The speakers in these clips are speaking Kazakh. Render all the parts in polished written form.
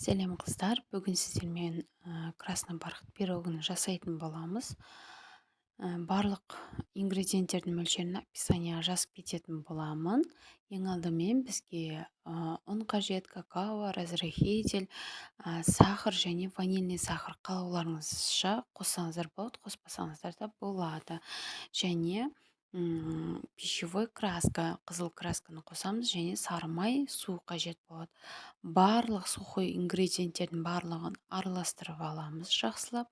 Сәлем қыздар, бүгін сіздермен красный бархат пирогын жасайтын боламыз. Барлық ингредиенттердің мөлшерін описанияға жазып кететін боламын. Ең алдымен бізге ұн қажет, какао, разрыхитель, сахар және ванильный сахар. Қалауларыңызша қоссаңыздар болады, қоспасаңыздар да болады. Және пищевой краска, қызыл красканы қосамыз және сары май, су қажет болады. Барлық сухой ингредиенттердің барлығын араластырып аламыз жақсылап.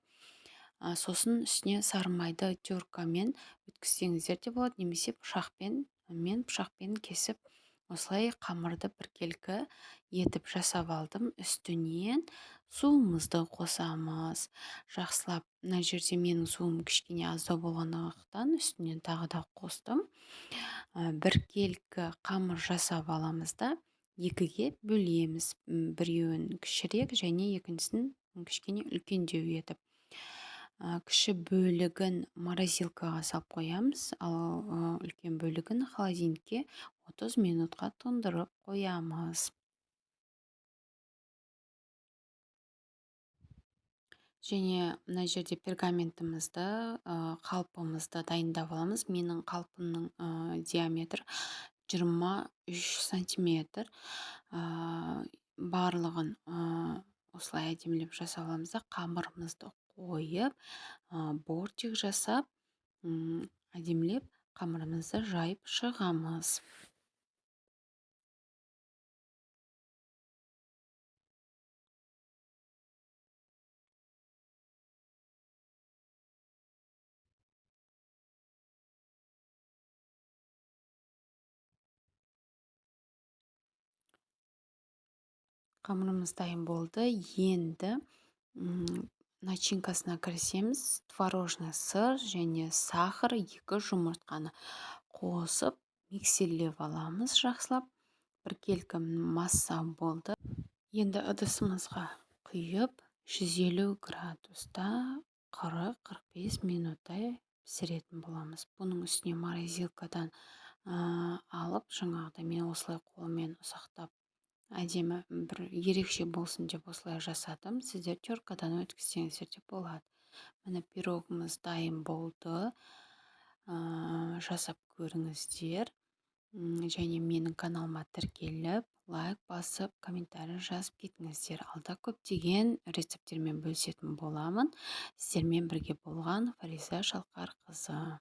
Сосын үстіне сары майды теркамен өткізсеңіздер де болады, немесе пышақпен, мен пышақпен кесіп осылай қамырды біркелкі етіп жасап алдым. Үстінен суымызды қосамыз. Жақсылап, мына жерде менің суым кішкене аздау болғандықтан үстінен тағы да қостым. Біркелкі қамыр жасап аламыз да екіге бөлеміз. Біреуін кішірек және екіншісін кішкене үлкендеу етіп. Кіші бөлігін морозилкаға салып қоямыз, ал үлкен бөлігін холодильникке 30 минутқа тоңдырып қоямыз. Және мына жерде пергаментімізді, қалпымызды дайындап аламыз. Менің қалпымның диаметрі 23 сантиметр. Барлығын осылай әдемілеп жасап аламыз да қамырымызды қойып, бортик жасап, әдемілеп қамырымызды жайып шығамыз. Қамырымыз дайын болды. Енді начинкасына кірісеміз. Творожный сыр және сахар, 2 жұмыртқаны қосып миксерлеп аламыз жақсылап. Біркелкі масса болды. Енді ыдысымызға құйып 150 градуста 40-45 минуттай пісіретін боламыз. Бұның үстіне морозилкадан алып, жаңағыда мен осылай қолмен ұсақтап әдемі бір ерекше болсын деп осылай жасадым. Сіздер теркадан өткізсеңіздер де болады. Міне пирогымыз дайын болды. Жасап көріңіздер. Және менің каналыма тіркеліп, лайк басып, комментарий жазып кетіңіздер. Алда көптеген рецепттермен бөлісетін боламын. Сіздермен бірге болған Фариза Шалқарқызы.